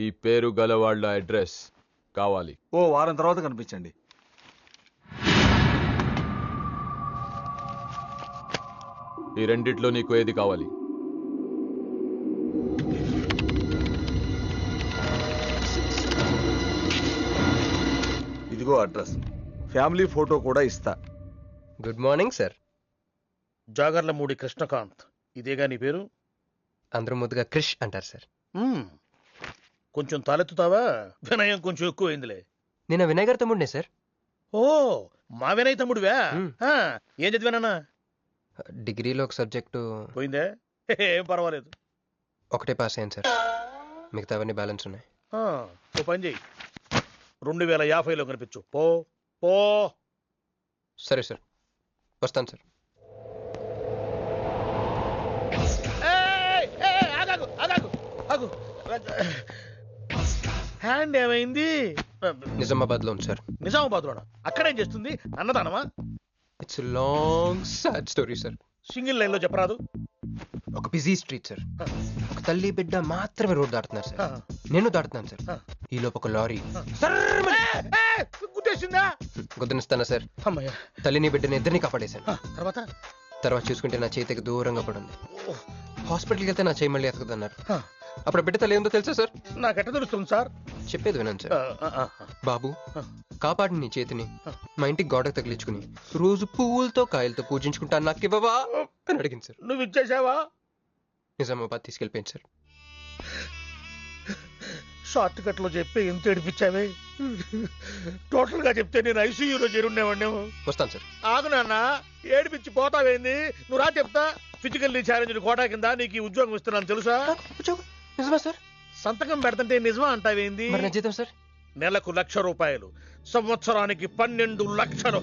ఈ పేరు గల వాళ్ళ అడ్రస్ కావాలి. ఓ వారం తర్వాత కనిపించండి. ఈ రెండిట్లో నీకు ఏది కావాలి? ఇదిగో అడ్రస్, ఫ్యామిలీ ఫోటో కూడా ఇస్తా. Good morning sir. Jagarlamudi Krishnakanth, ఇదేగా నీ పేరు? అందరూ ముద్దుగా క్రిష్ అంటారు సార్. కొంచెం తలెత్తుతావా? వినయం కొంచెం ఎక్కువైందిలే. నేను వినయ్ గారి తమ్ముడినే సార్. ఓ, మా వినయ్ తమ్ముడివా? ఏం చదివానన్నా? డిగ్రీలో ఒక సబ్జెక్టు పోయిందే, ఏం పర్వాలేదు. ఒకటే పాస్ అయ్యాను సార్, మిగతావన్నీ బ్యాలెన్స్ ఉన్నాయి. ఓ పని చెయ్యి, 2050లో కనిపించు. పో పో. సరే సార్, వస్తాను సార్. హ్యాండ్ ఏమైంది? నిజామాబాద్లో ఉంది సార్. నిజామాబాద్లోనా? అక్కడేం చేస్తుంది? అన్నదానమా? It's long sad story sir. Single line లో చెప్పరాదు? ఒక బిజీ స్ట్రీట్ సార్, ఒక తల్లి బిడ్డ మాత్రమే రోడ్ దాటుతున్నారు సార్. నేను దాటుతున్నాను సార్. ఈ లోపు ఒక లారీ గుద్దేసిందా? గుద్దనిస్తానా సార్? అమ్మయ్య. తల్లిని బిడ్డని ఇద్దరిని కాపాడేశాను. తర్వాత చూసుకుంటే నా చేతికి దూరంగా పడింది. హాస్పిటల్కి వెళ్తే నా చేయి మళ్ళీ ఎతకదన్నారు. అప్పుడు బిడ్డ తల్లి ఏందో తెలుసా సార్? నాకెట్ట తెలుస్తుంది సార్? చెప్పేది వినండి సార్. బాబు, కాపాడి నీ చేతిని మా ఇంటికి గోడకు తగిలించుకుని రోజు పువ్వులతో కాయలతో పూజించుకుంటాను, నాకు ఇవ్వవా అని అడిగింది సార్. నువ్వు ఇచ్చేసావా? నిజామాబాద్ తీసుకెళ్ళిపోయింది సార్. షార్ట్ కట్ లో చెప్పి ఎంత ఏడిపించావే. టోటల్ గా చెప్తే నేను ఐసీయూలో చేరుండేవాడినేమో. వస్తాను సార్. ఆగు నాన్న, ఏడిపించి పోతావేంది? నువ్వు రా చెప్తా. ఫిజికల్లీ ఛాలెంజ్ కోటా కింద నీకు ఈ ఉద్యోగం ఇస్తున్నాను తెలుసా? నిజమా సార్? సంతకం పెడతంటే నిజమా అంటావేంది? మరి నా జీతం సార్? నెలకు ₹1,00,000, సంవత్సరానికి 12 లక్షలు.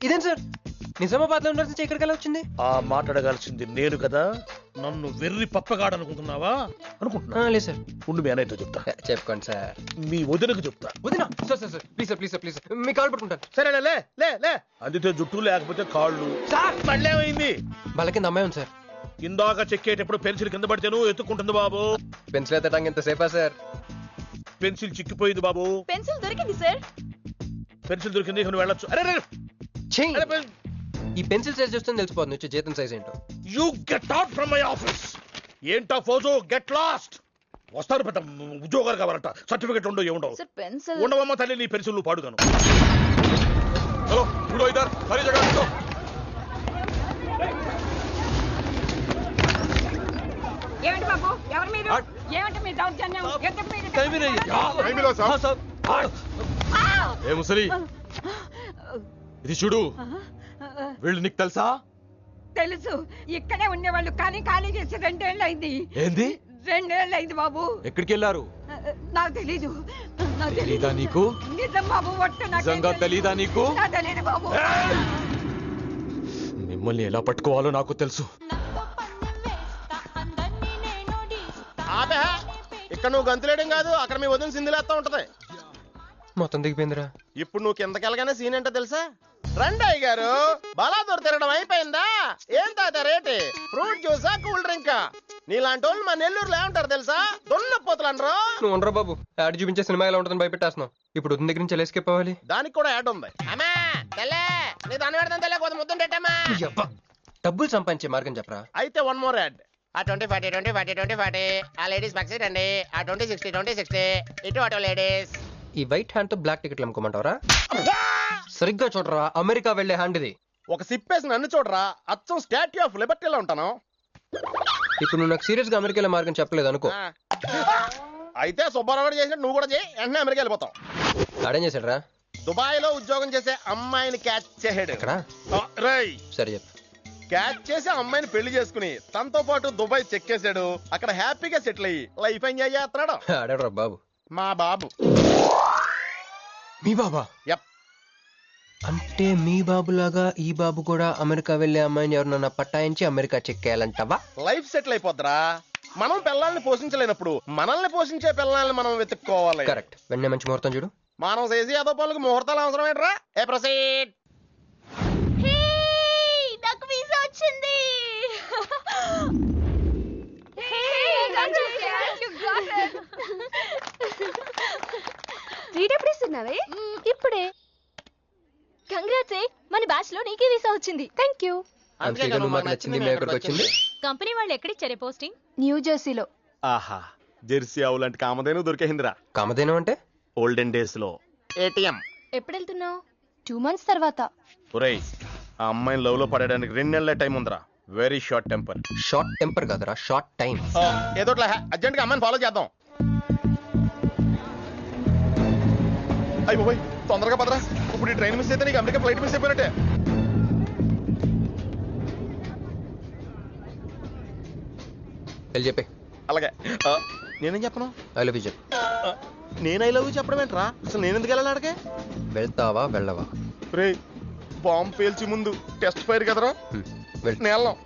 ఇదేం సార్, నిజామాబాద్ లో ఉండాల్సి ఇక్కడికి ఎలా వచ్చింది? ఆ మాట్లాడగాల్సింది నేను కదా. నన్ను వెర్రి పప్పగాడనుకుంటున్నావా? అనుకుంటున్నా. లేదు సార్. ఉండు, మీ అన్నయ్యతో చెప్తా. చెప్పుకోండి సార్. మీ వదినకు చెప్తా. వదినా? Sir sir sir, please sir, please sir, please sir, me call పట్టుకుంటాను. సరే లే లే లే. అందితే జుట్టు లేకపోతే కాళ్ళు. సార్ మళ్ళీ ఏమైంది? వాళ్ళ కింద అమ్మాయి ఉంది సార్. ఇందాక చెక్కేటప్పుడు పెన్సిల్ కింద పడితేను ఎత్తుకుంటుంది బాబు. పెన్సిల్ ఎత్తడానికి ఎంత సేపా సార్? పెన్సిల్ చిక్కిపోయింది బాబు. పెన్సిల్ దొరికింది సార్. పెన్సిల్ దొరికింది, నువ్వు వెళ్ళొచ్చు. అరే ఈ పెన్సిల్ సైజ్ చూస్తే తెలిసిపోతుంది వచ్చే జీతం సైజ్ ఏంటో. You get out from my office. ఏంటా ఫోజో, గెట్ లాస్ట్. వస్తారు పెద్ద ఉద్యోగాలు కావాలంట, సర్టిఫికెట్ ఉండవు ఏముండవు. సార్ పెన్సిల్ ఉండవమ్మ తల్లి, నీ పెన్సిల్ నువ్వు పాడుగాను. హలో, చూడో ఇద్దరు సరే జగన్. ఏమిటి బాబు, ఎవరు మీరు? ఏమిటి మీ దౌర్జన్యం? ఏ ముసలి, ఇది చూడు. వీళ్ళు నీకు తెలుసా? తెలుసు, ఇక్కడే ఉండేవాళ్ళు, కానీ ఖాళీ చేసి 2 ఏళ్ళు అయింది. ఏంది? 2 ఏళ్ళు అయింది బాబు. ఎక్కడికి వెళ్ళారు? నాకు తెలీదు. తెలీదా నీకు? నిజం బాబు, ఒట్టు. నిజంగా తెలీదా నీకు? తెలీదు బాబు. మిమ్మల్ని ఎలా పట్టుకోవాలో నాకు తెలుసు. ఇక్కడ నువ్వు గంతులేయడం కాదు, అక్కడ మీ వదిన సింధులేస్తా ఉంటది. మొత్తం దిగిపోయిందిరా. ఇప్పుడు నువ్వు కిందకెళ్ళగానే సీన్ ఏంటో తెలుసా? రండయ్య గారు, బలాదూర్ తిరగడం అయిపోయిందా? ఏం తాత రేటు? ఫ్రూట్ జ్యూసా, కూల్ డ్రింకా? నీలాంటి వాళ్ళు మా నెల్లూరులో ఏమంటారు తెలుసా? దొన్నపోతులు అనరు. నువ్వు ఉండరా బాబు, యాడ్ చూపించే సినిమా ఎలా ఉంటుందని భయపెట్టేస్తున్నావు. ఇప్పుడు వదిన దగ్గర నుంచి ఎలా ఎస్కేప్ అవ్వాలి? దానికి కూడా యాడ్ ఉంది. అమ్మా తెల్లే, నీ దాని పెడతాను తెల్లే, కొంత ముద్దుంటేటమ్మా. డబ్బులు సంపాదించే మార్గం చెప్పరా. అయితే 1 more యాడ్. ఆ 20-40 20-40 20-40 ఆ లేడీస్ పక్షి అండి. ఆ 20-60 20-60 ఇటు అటు లేడీస్. ఈ వైట్ హ్యాండ్ తో బ్లాక్ టికెట్లు అమ్ముకోమంటావరా? సరిగ్గా చూడరా, అమెరికా వెళ్లే హ్యాండ్ ఇది. ఒక సిప్పేసి నన్ను చూడరా, అచ్చం స్టాట్యూ ఆఫ్ లిబర్టీలో ఉంటాను. ఇప్పుడు నువ్వు నాకు సీరియస్ గా అమెరికా మార్గం చెప్పలేదు అనుకో. అయితే సుబ్బారావు చేసినట్టు నువ్వు కూడా చేయి, వెంటనే అమెరికా వెళ్ళిపోతావు. ఆడేం చేశాడు? దుబాయ్ లో ఉద్యోగం చేసే అమ్మాయిని క్యాచ్ చేసాడు. సరే చెప్పు. క్యాచ్ చేసి అమ్మాయిని పెళ్లి చేసుకుని తనతో పాటు దుబాయ్ చెక్కేశాడు. అక్కడ హ్యాపీగా సెటిల్ అయ్యి లైఫ్ ఎంజాయ్ చేస్తున్నాడు. ఆడాడు బాబు. మా బాబు. మీ బాబా? యప్. అంటే మీ బాబులాగా ఈ బాబు కూడా అమెరికా వెళ్ళే అమ్మాయిని ఎవరినన్నా పట్టాయించి అమెరికా చెక్కేయాలంటావా? లైఫ్ సెటిల్ అయిపోద్దిరా. మనం పిల్లల్ని పోషించలేనప్పుడు మనల్ని పోషించే పిల్లల్ని మనం వెతుక్కోవాలి. కరెక్ట్. వెంటనే మంచి ముహూర్తం చూడు. మనం చేసి అదో పనులకు ముహూర్తాలు అవసరం ఏంట్రా? ఏ ప్రొసీడ్. నాకు వీసా వచ్చింది. రీడ్ ఎప్పుడు ఇస్తున్నావే? ఇప్పుడే. కంగ్రాట్స్. మన బ్యాచ్ లో నీకే వీసా వచ్చింది. Thank you. అంతేగా నువ్వు మాకు నచ్చింది మేము ఎక్కడికి వచ్చింది. కంపెనీ వాళ్ళు ఎక్కడిచ్చారే పోస్టింగ్? న్యూ జెర్సీలో. ఆహా, జెర్సీ ఆవులాంటి కామధేను దొరికేసిందిరా. కామధేనం అంటే? ఓల్డెన్ డేస్ లో ఏటీఎం. ఎప్పుడు వెళ్తున్నావు? 2 months తర్వాత. ఒరేయ్, ఆ అమ్మాయిని లవ్ లో పడడానికి 2 నెలల టైం ఉందిరా. Very short temper. Short temper కాదురా, షార్ట్ టైం. ఏదో అర్జెంట్ గా అమ్మాయిని ఫాలో చేద్దాం. అయ్యి బాబోయ్, తొందరగా పదరా. ఇప్పుడు ఈ ట్రైన్ మిస్ అయితే నీకు అమెరికా ఫ్లైట్ మిస్ అయిపోయినట్టే. వెళ్ళి చెప్పే. అలాగే. నేనేం చెప్పను? ఐ లవ్ యూ చెప్పు. నేను ఐ లవ్ యూ చెప్పడం ఏంట్రా? అసలు నేను ఎందుకు వెళ్ళాలి అడిగే? వెళ్తావా వెళ్ళవా? రే, బాంబు పేల్చి ముందు టెస్ట్ ఫైర్ కదరా. వెళ్ళు. నేను వెళ్ళాం.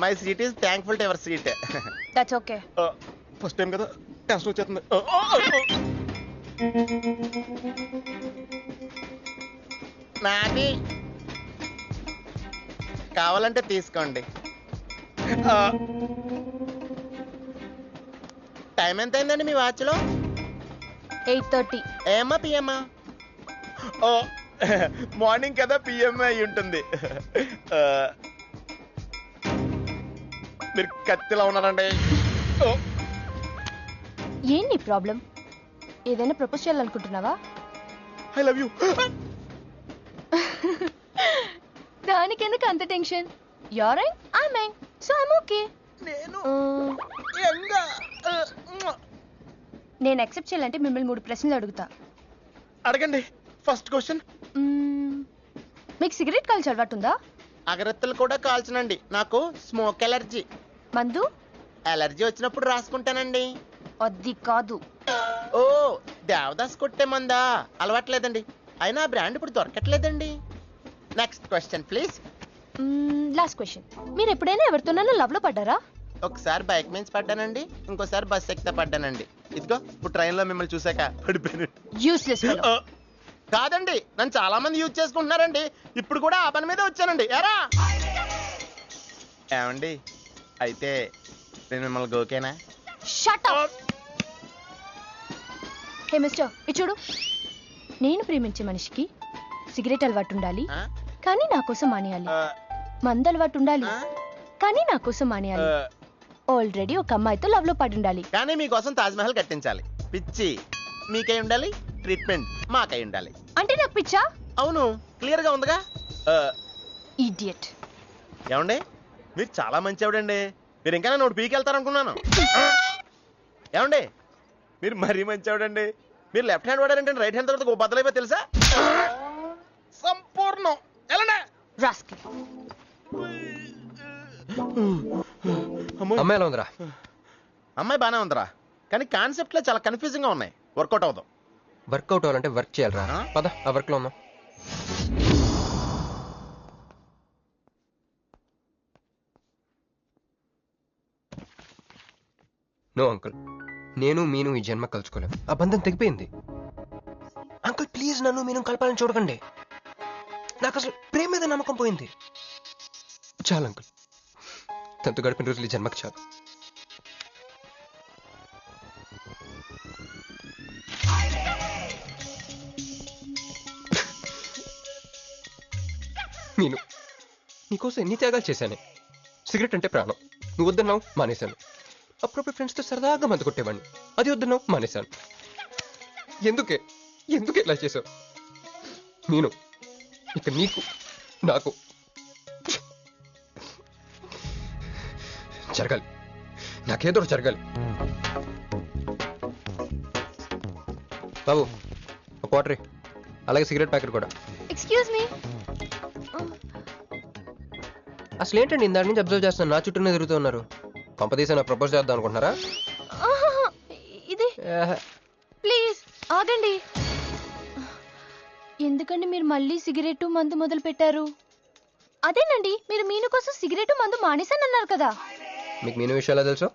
My seat is thankful to ever seat. That's okay. First time కదా, టెన్షన్ వచ్చేస్తుంది. నాది కావాలంటే తీసుకోండి. టైం ఎంత అయిందండి మీ వాచ్లో? 8:30. ఏమా పిఎమ్మా? ఓ, మార్నింగ్ కదా, పిఎంఏ అయి ఉంటుంది. మీరు కత్తిలా ఉన్నారండి. ఏంటి ప్రాబ్లం? ఏదైనా ప్రపోజ్ చేయాలనుకుంటున్నావా? I love you. దానికి ఎందుకు అంత tension? Your young, I young, so I'm okay. నేను నేను యాక్సెప్ట్ చేయాలంటే మిమ్మల్ని 3 ప్రశ్నలు అడుగుతా. అడగండి. First question. మీకు సిగరెట్ కాల్చి అలవాటు ఉందా? అగరత్తులు కూడా కాల్చనండి. నాకు స్మోక్ ఎలర్జీ. మందు? ఎలర్జీ వచ్చినప్పుడు రాసుకుంటానండి. అది కాదు. ఓ, దేవదాస్ కొట్టే మందా? అలవాట్లేదండి. అయినా బ్రాండ్ ఇప్పుడు దొరకట్లేదండి. Next question please. Last question. మీరు ఎప్పుడైనా ఎవరితోనైనా లవ్ లో పడ్డారా? ఒకసారి బైక్ మీద పడ్డానండి, ఇంకోసారి బస్ ఎక్కితే పడ్డానండి. ఇదిగో ఇప్పుడు ట్రైన్ లో మిమ్మల్ని చూసాక పడిపోయాను. Useless fellow. కాదండి, నన్ను చాలా మంది యూజ్ చేసుకుంటున్నారండి. ఇప్పుడు కూడా ఆ పని మీదే వచ్చానండి. ఎరా ఏమండి, అయితే నేను మిమ్మల్ని ఓకేనా? Shut up. హే మిస్టర్, ఇది చూడు. నేను ప్రేమించే మనిషికి సిగరెట్ అలవాటు ఉండాలి, కానీ నా కోసం మానేయాలి. మందు అలవాటు ఉండాలి, కానీ నా కోసం మానేయాలి. ఆల్రెడీ ఒక అమ్మాయితో లవ్ లో పడి ఉండాలి, కానీ మీకోసం తాజ్ మహల్ కట్టించాలి. పిచ్చి మీకై ఉండాలి, ట్రీట్మెంట్ మాకై ఉండాలి. అంటే నాకు పిచ్చా? అవును, క్లియర్ గా ఉందిగా. ఇడియట్. ఏమండి, మీరు చాలా మంచి ఆవిడండి. మీరు ఇంకా నన్ను పీకి వెళ్తారనుకున్నాను. ఏమండి, మీరు మరీ మంచి ఆవిడండి. మీరు లెఫ్ట్ హ్యాండ్ వాడారంటే రైట్ హ్యాండ్ తర్వాత బద్దలైపోయి తెలుసా? సంపూర్ణం. ఎలాండి రాస్కెల్. అమ్మాయి ఎలా ఉందిరా? అమ్మాయి బానే ఉందిరా, కానీ కాన్సెప్ట్ లో చాలా కన్ఫ్యూజింగ్ గా ఉన్నాయి. వర్కౌట్ అవుతాం. వర్కౌట్ అవ్వాలంటే వర్క్ చేయాలరా. పద, ఆ వర్క్ లో ఉన్నాం. నో అంకుల్, నేను మీను ఈ జన్మ కలుసుకోలేం. ఆ బంధం తెగిపోయింది. అంకుల్ ప్లీజ్, నన్ను మీను కలపాలని చూడకండి. నాకు అసలు ప్రేమ మీద నమ్మకం పోయింది. చాలు అంకుల్, తనతో గడిపిన రోజులు ఈ జన్మకి చాలు. నేను నీకోసం ఎన్ని త్యాగాలు చేశానే. సిగరెట్ అంటే ప్రాణం, నువ్వు వద్దన్నావు మానేశాను. అప్పుడప్పుడు ఫ్రెండ్స్తో సరదాగా మందు కొట్టేవాడిని, అది వద్దన్నావు మానేశాను. ఎందుకే ఇలా చేసావు? నేను ఇక నీకు నాకు జరగాలి, నాకేదో జరగాలి. బాబు ఒక వాటర్, అలాగే సిగరెట్ ప్యాకెట్ కూడా. Excuse me. అసలు ఏంటండి ఇందాక నుంచి అబ్జర్వ్ చేస్తాను, నా చుట్టూనే తిరుగుతూ ఉన్నారు. కొంపదీసి నా ప్రపోజ్ చేద్దాం అనుకుంటున్నారా? ఆహాహా, ఇది ఏహే. ప్లీజ్ ఆగండి. ఎందుకండి మీరు మళ్ళీ సిగరెట్ మందు మొదలు పెట్టారు? అదేనండి, మీరు మీను కోసం సిగరెట్ మందు మానేశానన్నారు కదా. మీకు మీను విషయాలు తెలుసు?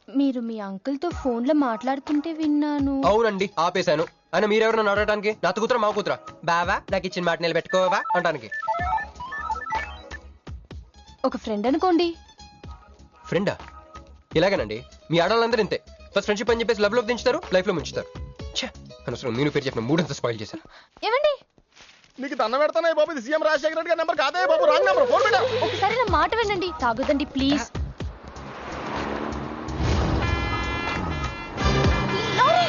మీరు మీ అంకుల్ తో ఫోన్ లో మాట్లాడుతుంటే విన్నాను. అవునండి, ఆపేశాను. ఆయన మీరెవరు నన్ను అడగడానికి? నా కూతురా మా కూతురా? బావా నాకు ఇచ్చిన మాట నిలబెట్టుకోవా అంటానికి. ఒక ఫ్రెండ్ అనుకోండి. ఫ్రెండా? ఇలాగేనండి, మీ ఆడవాళ్ళందరూ ఇంతే. ఫస్ట్ ఫ్రెండ్షిప్ అని చెప్పేసి లవ్ లోకి దించుతారు, లైఫ్ లో ముంచుతారు. ఛే, అనవసరం మీను పేరు చెప్పిన మూడంతా స్పాయిల్ చేశారు. ఏమండి, నీకు దండ పెడతానే బాబు, ఇది సీఎం రాజశేఖర రెడ్డి గారి నెంబర్ కాదే బాబు, రాంగ్ నెంబర్. ఫోన్ పెట్టా. ఒకసారి నా మాట వినండి. తాగొద్దండి ప్లీజ్. లారీ!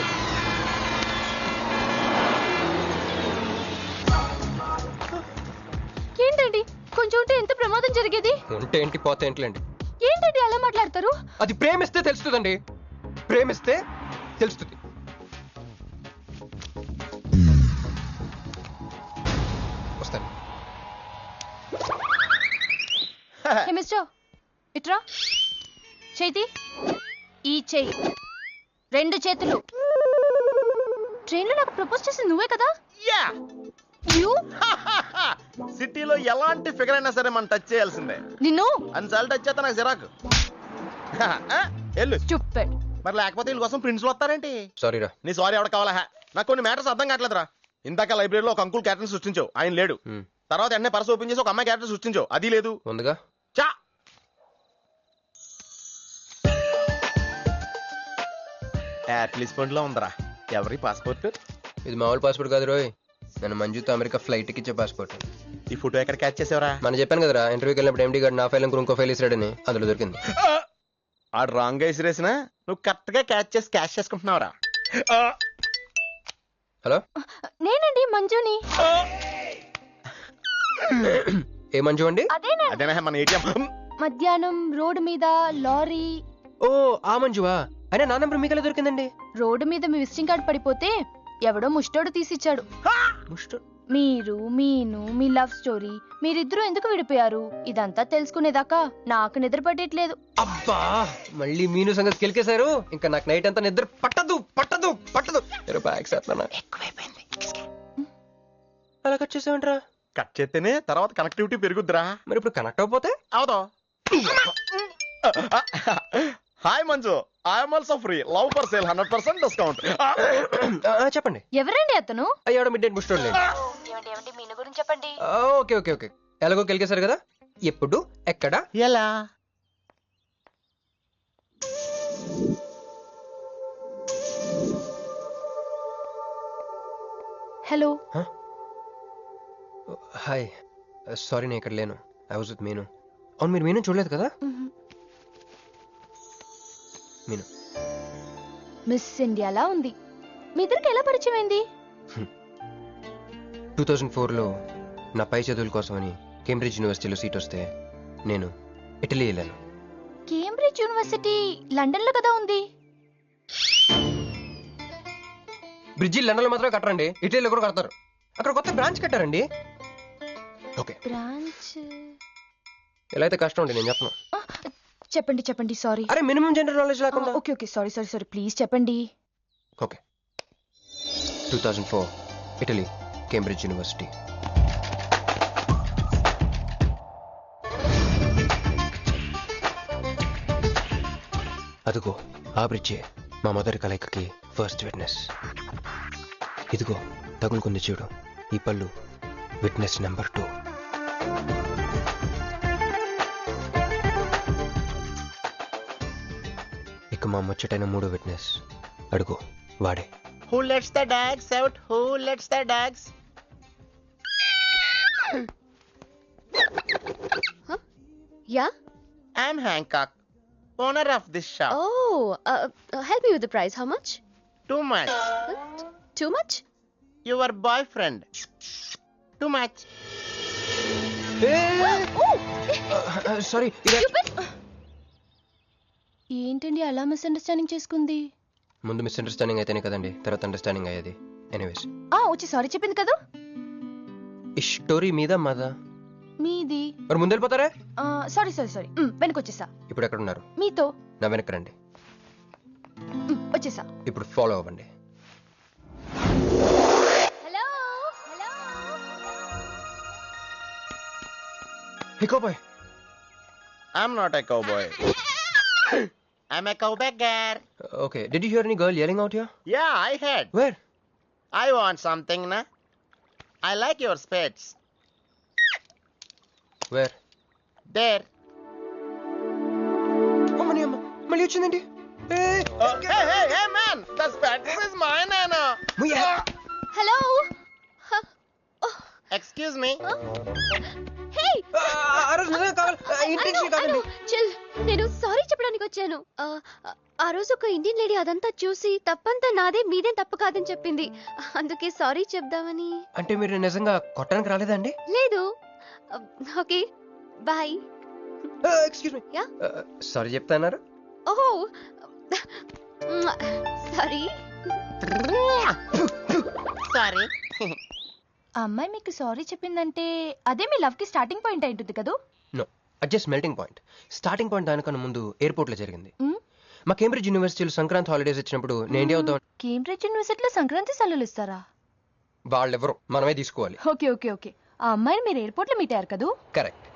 ఏంటండి, కొంచెం ఉంటే ఎంత ప్రమాదం జరిగేది. ఉంటే ఏంటి, పోతే ఏంటిలేండి. ఏంటండి అలా మాట్లాడతారు? అది ప్రేమిస్తే తెలుస్తుందండి, ప్రేమిస్తే తెలుస్తుంది. వస్తాను. హే మిస్టర్, ఇట్రా. చేతి ఈ చెయ్యి, రెండు చేతులు. ట్రైన్లో నాకు ప్రపోజ్ చేసింది నువ్వే కదా? యా యూ సిటీలో ఎలాంటి ఫిగర్ అయినా సరే మనం టచ్ చేయాల్సిందే. నిన్ను అన్నిసార్లు టచ్ చేస్తా నాకు చిరాకు. వెళ్ళు. స్టూపిడ్. మరి లేకపోతే వీళ్ళ కోసం ప్రిన్స్లు వస్తారేంటి? సారీ రా. నీ సారీ ఎవడ కావాలా? నాకు కొన్ని మ్యాటర్స్ అర్థం కావట్లేదురా. ఇందాక లైబ్రరీలో ఒక అంకుల్ క్యారెక్టర్ సృష్టించావు, ఆయన లేడు. తర్వాత ఎన్నే పర్స్ ఓపెన్ చేసి ఒక అమ్మాయి క్యారెక్టర్ సృష్టించావు, అది లేదు. ఉందిగా. చా యాప్లిస్ పండ్లో ఉందరా. ఎవరి పాస్పోర్ట్? ఇది మామూలు పాస్పోర్ట్ కాదు రోయ్, నన్ను మంజుతో అమెరికా ఫ్లైట్ కి ఇచ్చే పాస్పోర్ట్. ఈ ఫోటో ఎక్కడ క్యాచ్ చేసావరా? మనం చెప్పాను కదరా, ఇంటర్వ్యూకి వెళ్ళినప్పుడు ఎండి గారు నా ఫైల్ ఇంకో ఫైల్ ఇస్తాడని, అందులో దొరికింది. ఆడు రాంగ్ గా ఇసిరేసినా నువ్వు కరెక్ట్ గా క్యాచ్ చేసి క్యాష్ చేసుకుంటున్నావురా. హలో, నేనండి మంజుని. ఏ మంజు అండి? అదేనా మన ఏటీఎం. మధ్యాహ్నం రోడ్డు మీద లారీ. ఓ ఆ మంజువా? అయినా నా నెంబర్ మీకు ఎలా దొరికిందండి? రోడ్డు మీద మీ విజిటింగ్ కార్డ్ పడిపోతే ఎవడో ముష్టోడు తీసిచ్చాడు. మీరు మీను మీ లవ్ స్టోరీ, మీరిద్దరూ ఎందుకు విడిపోయారు ఇదంతా తెలుసుకునేదాకా నాకు నిద్ర పట్టట్లేదు. అబ్బా, మళ్ళీ మీను సంగతి కెలికేశారు. ఇంకా నాకు నైట్ అంతా నిద్ర పట్టదు పట్టదు పట్టదు. ఎక్కువైపోయింది. అలా కట్ చేసామంటరా? కట్ చేస్తేనే తర్వాత కనెక్టివిటీ పెరుగుద్దిరా. మరి ఇప్పుడు కనెక్ట్ అయిపోతే అవుతావు. Hi Manju, I'm also free. Love for sale 100% discount. చెప్పండి. ఎవరండి అతను? అయ్యాడు మిడ్ నైట్ బుస్టోండి. మీను గురించి చెప్పండి. ఓకే ఓకే ఓకే, ఎలాగో కెలికేశారు కదా. ఎప్పుడు, ఎక్కడ, ఎలా? హలో. హాయ్, సారీ నేను ఇక్కడ లేను. ఐ వాజ్ విత్ మీను. అవును, మీరు మీను చూడలేదు కదా? మీను మిస్ ఇండియాలా ఉంది. మీ ఇద్దరికి ఎలా పరిచయం అయింది? 2004లో నా పై చదువుల కోసమని కేంబ్రిడ్జ్ యూనివర్సిటీలో సీట్ వస్తే నేను ఇటలీ వెళ్ళాను. కేంబ్రిడ్జ్ యూనివర్సిటీ లండన్ లో కదా ఉంది. బ్రిడ్జి లండన్లో మాత్రమే కట్టరండి, ఇటలీలో కూడా కడతారు. అక్కడ కొత్త బ్రాంచ్ కట్టారండి. ఓకే, బ్రాంచ్ ఎలా అయితే కష్టం అండి, నేను చెప్పను. చెప్పండి చెప్పండి. సారీ. అరే మినిమం జనరల్ నాలెడ్జ్ లేకుండా. Okay okay, sorry sorry sorry, please చెప్పండి. Okay, 2004 Italy, Cambridge university. అదిగో ఆ బ్రిడ్జే మా మొదటి కలయికకి ఫస్ట్ విట్నెస్. ఇదిగో తగులుకుంది చూడు ఈ పళ్ళు, విట్నెస్ నెంబర్ 2. ఇక మా ముచ్చటైన 3వ విట్నెస్ అడుగు, వాడే. Who lets the dogs out? Who lets the dogs? Yeah? I'm Hancock, owner of this shop. Oh, help me with the price. How much? Too much. Too much? Your boyfriend. Too much. Sorry. ఏంటండి అలా misunderstanding చేసుకుంది? ముందు misunderstanding అయితేనే కదండి తర్వాత understanding అయ్యేది. Anyways, వచ్చి sorry చెప్పింది కదా. ఈ స్టోరీ మీద మాదా? మీది మరి ముందు వెళ్ళిపోతారా? సారీ సారీ సారీ వెనకొచ్చేసా. ఇప్పుడు ఎక్కడ ఉన్నారు? మీతో. నా వెనక్కి రండి. వచ్చేసా. ఇప్పుడు ఫాలో అవ్వండి. Hello hello. Hey, cowboy. I'm not a cowboy. I'm a cowbagger. Okay. Did you hear any girl yelling out here? Yeah, I heard. Where? I want something, na? I like your spades. Where? There. అమ్మని అమ్మ మళ్ళీ వచ్చిందండి. Hey, man! The spades is mine, Anna. Hello. Excuse me. హే, ఆ రోజు నిజంగా కావాలి. Intention కాదండి. Chill. నేను సారీ చెప్పడానికి వచ్చాను. ఆ రోజు ఒక ఇండియన్ లేడీ అదంతా చూసి తప్పంతా నాదే, మీదేం తప్పు కాదని చెప్పింది. అందుకే సారీ చెప్దామని. అంటే మీరు నిజంగా కొట్టడానికి రాలేదండి? లేదు. Okay bye. Excuse me. Yeah. Sorry చెప్తాన్నారు? ఓహో సారీ. Sorry. ఆ అమ్మాయి మీకు సారీ చెప్పిందంటే అదే మీ లవ్ కి స్టార్టింగ్ పాయింట్ అయి ఉంటుంది కదా? నో, అది just melting point. Starting point దానికన్నా ముందు ఎయిర్పోర్ట్ లో జరిగింది. మ్? మా కేంబ్రిడ్జ్ యూనివర్సిటీలో సంక్రాంతి హాలిడేస్ వచ్చినప్పుడు నేను ఇండియా వద్దాం. కేంబ్రిడ్జ్ యూనివర్సిటీలో సంక్రాంతి సెలవులు ఇస్తారా? వాళ్ళెవరు, మనమే తీసుకోవాలి. Okay okay okay. ఆ అమ్మాయిని మీరు ఎయిర్పోర్ట్ లో మీట్ అయ్యారు కదా? కరెక్ట్.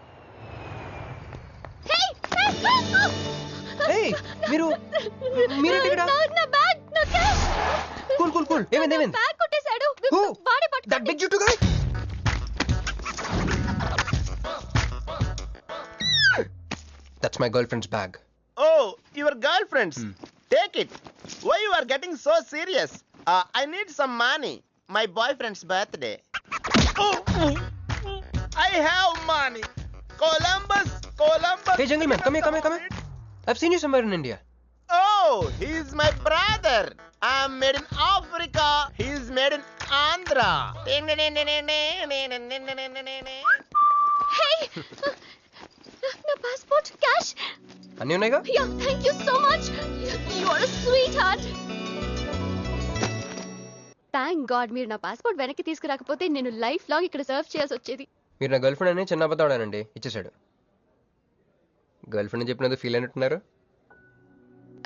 మీరు మీరేంటి ఇక్కడ? నా బ్యాగ్, నా క్యాష్. Cool cool cool. ఏమైంది ఏమైంది? బ్యాగ్ కొట్టేశాడు. Who? వాడే That పట్టుకోండి. big juttu guy? That's my girlfriend's bag. Oh, your girlfriends. Take it. Why you are getting so serious? I need some money. My boyfriend's birthday. I have money. Columbus. Hey jungle man, come here. I've seen you somewhere in India. Oh, he's my brother. I'm made in Africa. He's made in Andhra. Hey, నా passport, cash. అన్నీ ఉన్నాయిగా? Yeah, thank you so much. You are a sweetheart. Thank God మీరు నా passport వెనక్కి తీసుకురాకపోతే నేను life long ఇక్కడ serve చేయాల్సి వచ్చేది. మీరు నా గర్ల్ ఫ్రెండ్ అని చిన్న అబద్ధం ఆడానండి, ఇచ్చేసాడు. గర్ల్ ఫ్రెండ్ చెప్పినందుకు ఫీల్ అయినట్టున్నారు.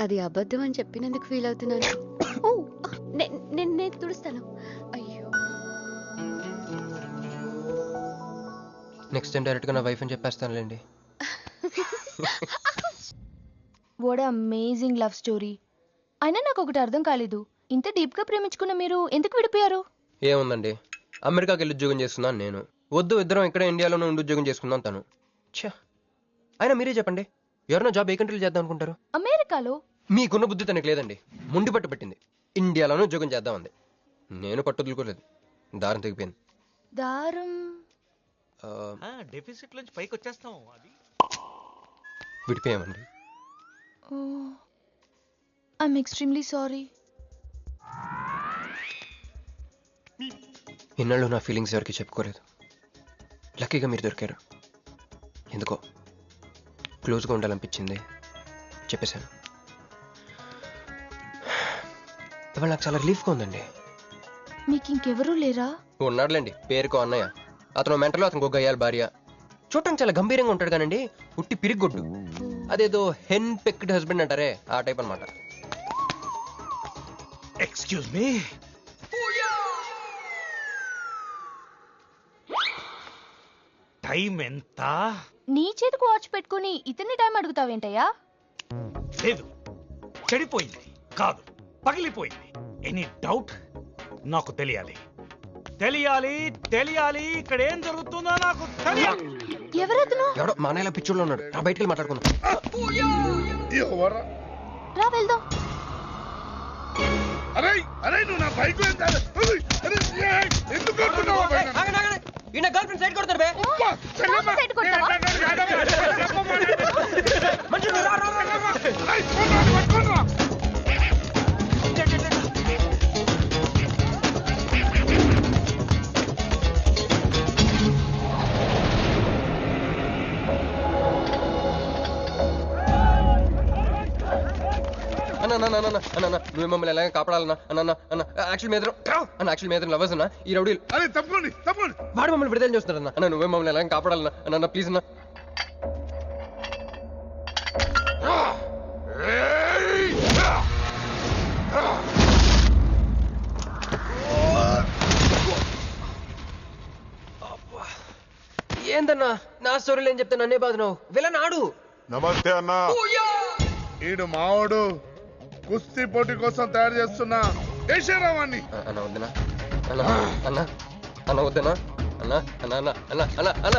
అది అబద్ధం అని చెప్పినందుకు ఫీల్ అవుతున్నాను. ఓ, నేను తుడుస్తాను. అయ్యో, నెక్స్ట్ టైం డైరెక్ట్గా నా వైఫ్ అని చెప్పేస్తానులేండి. What amazing love story. అయినా నాకు ఒకటి అర్థం కాలేదు, ఇంత డీప్ గా ప్రేమించుకున్న మీరు ఎందుకు విడిపోయారు? ఏముందండి, అమెరికాకి వెళ్ళి ఉద్యోగం చేస్తున్నాను నేను. వద్దు, ఇద్దరం ఇక్కడ ఇండియాలోనే ఉండి ఉద్యోగం చేసుకుందాం తను. ఛా, అయినా మీరే చెప్పండి, ఎవరైనా జాబ్ ఏ కంట్రీలో చేద్దాం అనుకుంటారు? అమెరికాలో. మీకున్న బుద్ధి తనకి లేదండి. ముండి పట్టు పెట్టింది, ఇండియాలోనే ఉద్యోగం చేద్దామంది. నేను పట్టుదలుకోలేదు, దారం తెగిపోయింది. దారం డెఫిసిట్ నుంచి పైకి వచ్చేస్తాం. అది విడిపోయామండి. I'm extremely sorry. ఇన్నాళ్ళు నా ఫీలింగ్స్ ఎవరికి చెప్పుకోలేదు. లక్కీగా మీరు దొరికారు. ఎందుకో క్లోజ్గా ఉండాలనిపించింది, చెప్పేశాను. ఇవాళ నాకు చాలా రిలీఫ్గా ఉందండి. మీకు ఇంకెవరూ లేరా? ఉన్నాడులేండి, పేరుకో అన్నయ్య. అతను మెంటలో, అతను గయ్యాల భార్య. చూడటానికి చాలా గంభీరంగా ఉంటాడు కానండి, ఉట్టి పిరిగొడ్డు. అదేదో హెన్ పెక్డ్ హస్బెండ్ అంటారే, ఆ టైప్ అనమాట. Excuse me. టైం ఎంత? నీ చేతికి వాచ్ పెట్టుకుని ఇతన్ని టైం అడుగుతావేంటయ్యా? లేదు, చెడిపోయింది కాదు, పగిలిపోయింది. Any doubt? నాకు తెలియాలి. ఇక్కడ ఏం జరుగుతుందో నాకు తెలియాలి. ఎవరతను? ఎవడో మానేలా పిచ్చోళ్ళు ఉన్నాడు, రా బయటికి మాట్లాడుకుందాం. రా వెళ్దాం. అరే నువ్వు నా బైక్ ఎందుకు ఈయన గర్ల్ ఫ్రెండ్ సైడ్ కొడతారు బే. సైడ్ కొడతావా? అన్న నువ్వే మమ్మల్ని ఎలాగ కాపాడాలన్నా అన్న యాక్చువల్ మీద యాక్చువల్ మీద లవర్స్ అన్న ఈ రౌడీలు అరే తప్పండి వాడు మమ్మల్ని విడుదల చేస్తున్నారన్న అన్న నువ్వే మమ్మల్ని ఎలాగ కాపాడాలన్నా అన్న ప్లీజ్ అన్న. ఏందన్నా నా స్టోరీలు ఏం చెప్తే నన్నే బాధ విలన్ ఆడు. నమస్తే అన్నా. ఈడు మావాడు కుస్తీ పోటీ కోసం తయారు చేస్తున్నా దేశరావాన్ని. అన్న వద్దనా అన్న అన్న అన్న వద్దనా అన్న అన్న అన్న అన్న అన్న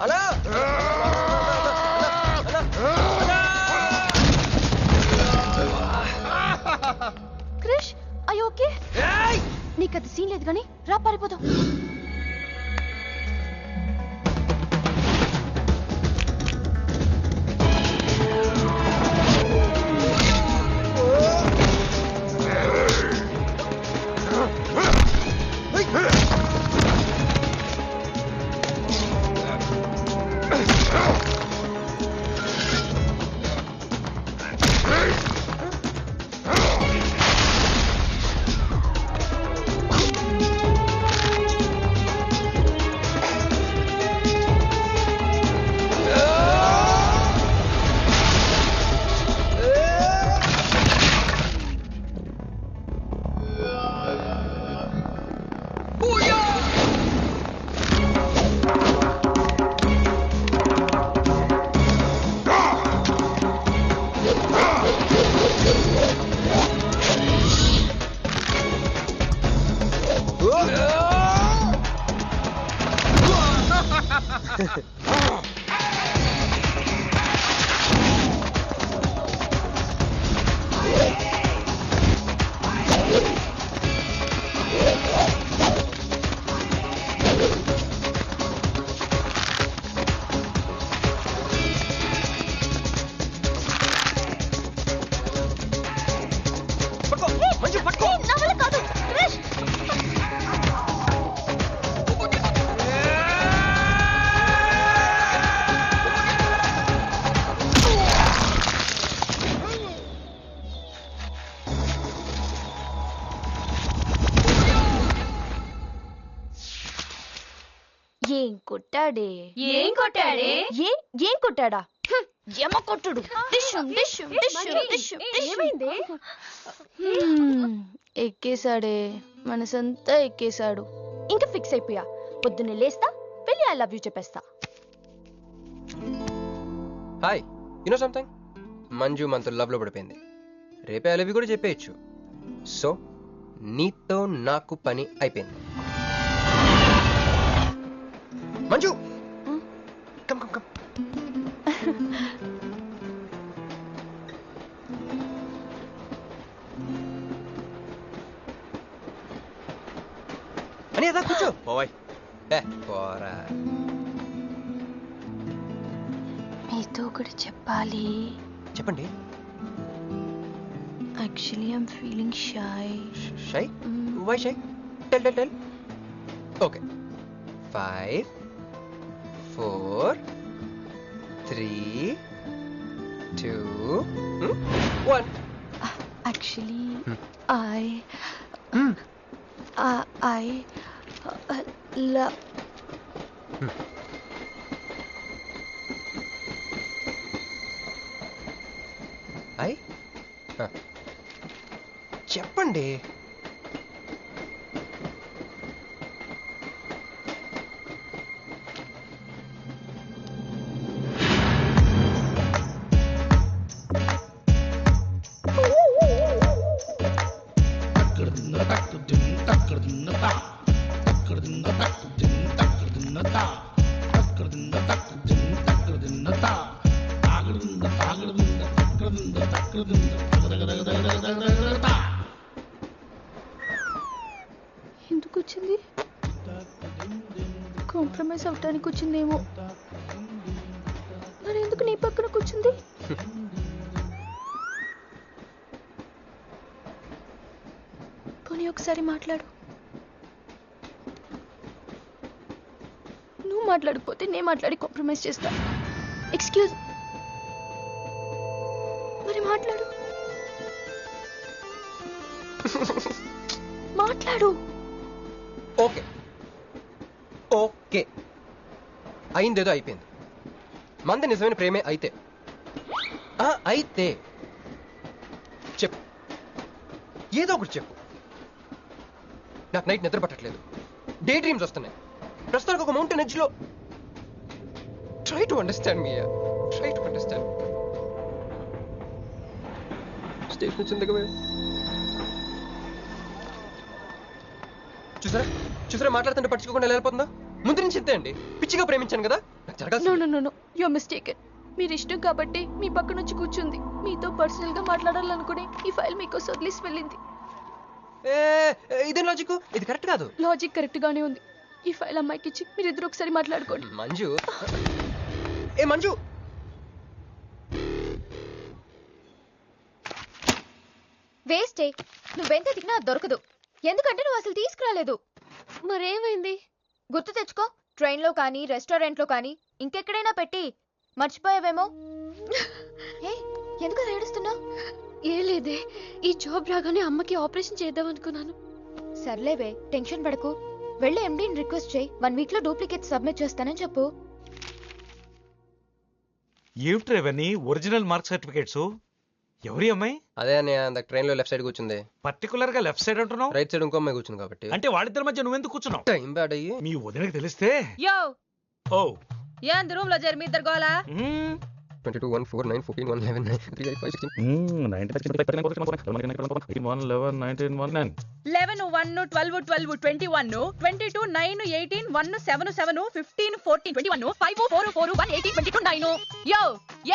అన్న అన్న క్రిష్ అయ్యో ఓకే నీకు అది సీన్ లేదు కానీ రా పారిపోదాం. ఏం కొట్టాడే ఏం కొట్టాడే ఏం కొట్టాడా యమ కొట్టుడు ఏమైంది ఎక్కేశాడే మనసంతా ఎక్కేశాడు ఇంకా ఫిక్స్ అయిపోయా పొద్దున్నే లేస్తా వెళ్ళి ఐ లవ్ యూ చెప్పేస్తా. హాయ్ యూనో సంథింగ్ మంజు మనతో లవ్ లో పడిపోయింది. రేపే ఐ లవ్ యూ కూడా చెప్పేయచ్చు. సో నీతో నాకు పని అయిపోయింది. Manju come come come. అని అదా కూర్చో. పోవాయ్. పోరా. మీతో కూడా చెప్పాలి. చెప్పండి. Actually I'm feeling shy. Shy? Why shy? Tell. Okay 5 4 3 2 1. Actually, I love. చెప్పండి. ఎందుకు వచ్చింది? కాంప్రమైజ్ అవటానికి వచ్చిందేమో. మరి ఎందుకు నీ పక్కన కూర్చుంది? పోనీ ఒకసారి మాట్లాడు. నువ్వు మాట్లాడకపోతే నేను మాట్లాడి కాంప్రమైజ్ చేస్తా. ఎక్స్క్యూజ్. మరి మాట్లాడు. మాట్లాడు. ఓకే ఓకే, అయిందేదో అయిపోయింది. మంది నిజమైన ప్రేమే అయితే అయితే చెప్పు, ఏదో ఒకటి చెప్పు. నాకు నైట్ నిద్ర పట్టట్లేదు, డే డ్రీమ్స్ వస్తున్నాయి. ప్రస్తుతానికి ఒక మౌంటైన్ ఎడ్జ్ లో. Try to understand me, try to understand. Station వచ్చింది కదా. చూసారా చూసారా, మాట్లాడుతుంటే పట్టించుకోకుండా వెళ్ళిపోతుందా? ముందు నుంచి ఇంతే అండి, పిచ్చిగా ప్రేమించాను కదా. నాకు జరగాల్సింది. No you're mistaken. మీరు ఇష్టం కాబట్టి మీ పక్క నుంచి కూర్చుంది. మీతో పర్సనల్ గా మాట్లాడాలనుకుని ఈ ఫైల్ మీకోసం వదిలేసి వెళ్ళింది. ఇదేం లాజిక్? ఇది కరెక్ట్ కాదు. లాజిక్ కరెక్ట్ గానే ఉంది. ఈ ఫైల్ అమ్మాయికి ఇచ్చి మీరిద్దరు ఒకసారి మాట్లాడుకోండి. మంజు, ఏ మంజు, వేస్టే, నువ్వెంత తిన్నా అది దొరకదు. ఎందుకంటే నువ్వు అసలు తీసుకురాలేదు. మరేమైంది గుర్తు తెచ్చుకో. ట్రైన్ లో కానీ రెస్టారెంట్ లో కానీ ఇంకెక్కడైనా పెట్టి మర్చిపోయావేమో. ఏ ఎందుకు ఏడుస్తున్నావు? ఏ లేదే, ఈ జాబ్ రాగానే అమ్మకి ఆపరేషన్ చేద్దాం అనుకున్నాను. సర్లేవే, టెన్షన్ పడకు. వెళ్ళి ఎండీని రిక్వెస్ట్ చేయి, 1 వీక్ లో డూప్లికేట్ సబ్మిట్ చేస్తానని చెప్పు. ఏమిట్రా ఇవన్నీ ఒరిజినల్ మార్క్ సర్టిఫికేట్స్? ఎవరి అమ్మాయి? అదే అన్నయ్య, ట్రైన్ లో లెఫ్ట్ సైడ్ కూర్చుంది. పర్టికులర్ గా లెఫ్ట్ సైడ్ అంటున్నావు? రైట్ సైడ్ ఇంకో అమ్మాయి కూర్చుంది కాబట్టి. అంటే వాళ్ళిద్దరి మధ్య నువ్వెందుకు కూర్చున్నావు? టైం బ్యాడ్ అయ్యి. మీ వదినకి తెలిస్తే యో ఓ ఏంది రూమ్ లో చేరి మీ ఇద్దరు గోలా? 22 1 4 9 14 1 11 9 3 5 5 16 11 1 12 12 21 22 9 18 1 7 7 15 14 21 5 4 4 1 18 22 9. యో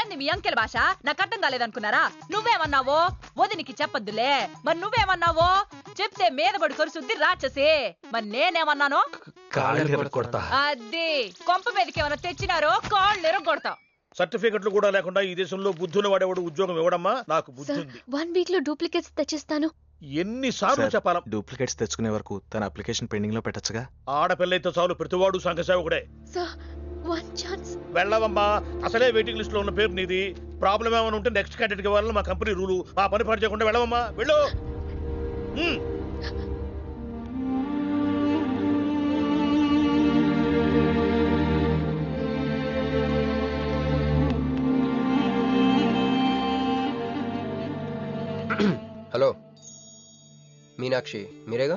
ఏంది మీ అంకెల భాష? నాకు అర్థం కాలేదనుకున్నారా? నువ్వేమన్నావో వదినికి చెప్పొద్దులే. మరి నువ్వేమన్నావో చెప్తే మీద పడి కరుసుద్ది రాక్షసి. మరి నేనేమన్నాను? అది కొంప మీదకి ఏమైనా తెచ్చినారో కాళ్ళు ఎరగొడతా. సర్టిఫికెట్లు కూడా లేకుండా ఈ దేశంలో బుద్ధులు వాడేవాడు ఉద్యోగం ఇవ్వడమ్మా? నాకు బుద్ధి ఉంది. 1 వీక్ లో డూప్లికేట్స్ తెచ్చిస్తాను. ఎన్నిసార్లు చెప్పాలా? డూప్లికేట్స్ తెచ్చుకునే వరకు తన అప్లికేషన్ పెండింగ్ లో పెట్టచ్చుగా. ఆడపిల్లైతే చాలు, ప్రతివాడు సంఘ సేవకుడే. Sir, 1 chance. వెళ్ళవమ్మా, అసలే వెయిటింగ్ లిస్ట్ లో ఉన్న పేరు నీది. ప్రాబ్లం ఏమైనా ఉంటే నెక్స్ట్ క్యాండిడేట్ కి ఇవ్వాలని మా కంపెనీ రూలు. ఆ పని పాటు చేయకుండా వెళ్ళవమ్మా, వెళ్ళు. హలో మీనాక్షి, మీరేగా?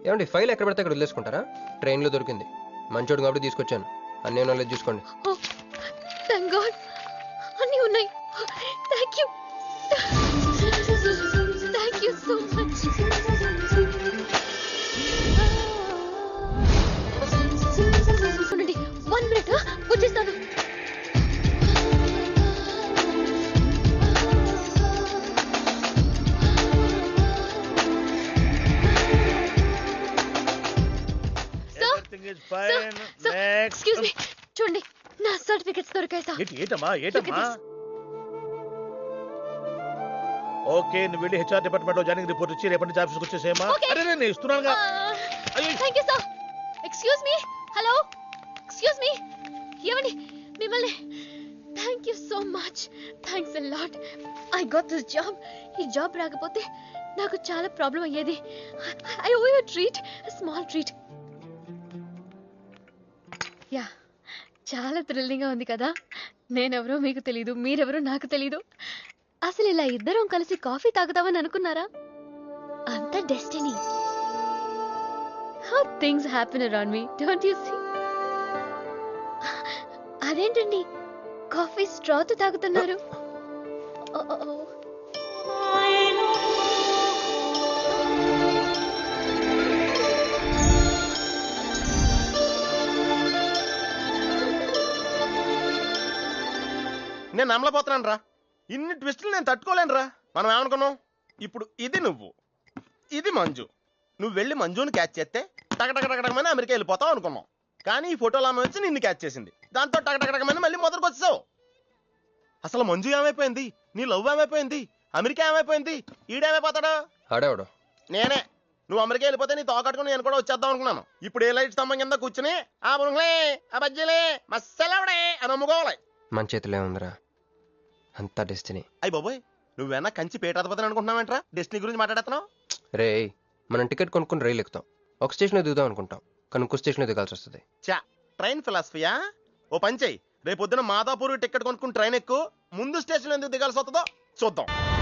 ఏమండి, ఫైల్ ఎక్కడ పడితే అక్కడ వదిలేసుకుంటారా? ట్రైన్ లో దొరికింది, మంచోడు కాబట్టి తీసుకొచ్చాను. అన్నీ నాలెడ్జ్ చూసుకోండి. థాంక్ గాడ్, అన్నీ ఉన్నాయి. Thank you, thank you so much. ఉండండి, 1 మినిట్ వచ్చేస్తాను. ఎక్స్క్యూజ్ మీ, చూడండి నా సర్టిఫికెట్స్ దొరికాయి సార్. ఏటమ్మా? ఓకే, నువ్వు వెళ్ళి హెచ్ఆర్ డిపార్ట్మెంట్ లో జాయినింగ్ రిపోర్ట్ ఇచ్చి రేపటి నుంచి ఆఫీస్కి వచ్చేసేమా. అరే నేను ఇస్తున్నానుగా. Thank you sir. Excuse me, hello, excuse me, ఏమండి మిమ్మల్ని. Thank you so much, thanks a lot. I got this job. ఈ జాబ్ రాకపోతే నాకు చాలా ప్రాబ్లం అయ్యేది. I owe you treat, small treat. Yeah, చాలా థ్రిల్లింగ్ గా ఉంది కదా. నేనెవరో మీకు తెలీదు, మీరెవరో నాకు తెలీదు. అసలు ఇలా ఇద్దరం కలిసి కాఫీ తాగుతామని అనుకున్నారా? అంత destiny. How things happen around me, don't you see? అదేంటండి కాఫీ స్ట్రాతో తాగుతున్నారు? నేను నమ్మలేకపోతున్నాను రా. ఇన్ని ట్విస్టులు నేను తట్టుకోలేను రా. మనం ఏమనుకున్నాం? ఇప్పుడు ఇది నువ్వు, ఇది మంజు. నువ్వు వెళ్ళి మంజుని క్యాచ్ చేస్తే టకటకటకటకమని అమెరికా వెళ్ళిపోతావు అనుకున్నాం. కానీ ఈ ఫోటోలో ఆమె వచ్చి నిన్ను క్యాచ్ చేసింది. దాంతో టకటకటకమని మళ్ళీ మొదటికి వచ్చావు. అసలు మంజు ఏమైపోయింది? నీ లవ్ ఏమైపోయింది? అమెరికా ఏమైపోయింది? ఈడేమైపోతాడు? ఆడేవాడు నేనే. నువ్వు అమెరికా వెళ్ళిపోతే నీ తోకట్టుకుని నేను కూడా వచ్చేద్దాం అనుకున్నాను. ఇప్పుడు ఏ లైట్ స్తంభం కింద కూర్చుని ఆ బురుంగ్లే, ఆ బజ్జీలే, మస్సలవడే అని అమ్ముకోవాలి. మన చేతిలో ఏముందిరా, అంతా డెస్టినీ. అయ్యి బాబోయ్, నువ్వేనా కంచి పేటాధిపతిని అనుకుంటున్నావేంట్రా? డెస్టినీ గురించి మాట్లాడుతున్నావు? రే, మనం టికెట్ కొనుక్కుని రైలు ఎక్కుతాం, ఒక స్టేషన్లో దిగుదాం అనుకుంటాం, కానీ ఇంకో స్టేషన్లో దిగాల్సి వస్తుంది. చా ట్రైన్ ఫిలాసఫియా? ఓ పని చెయ్యి, రేపు పొద్దున మాదాపూర్ టికెట్ కొనుక్కుని ట్రైన్ ఎక్కు, ముందు స్టేషన్ ఎందుకు దిగాల్సి వస్తుందో చూద్దాం.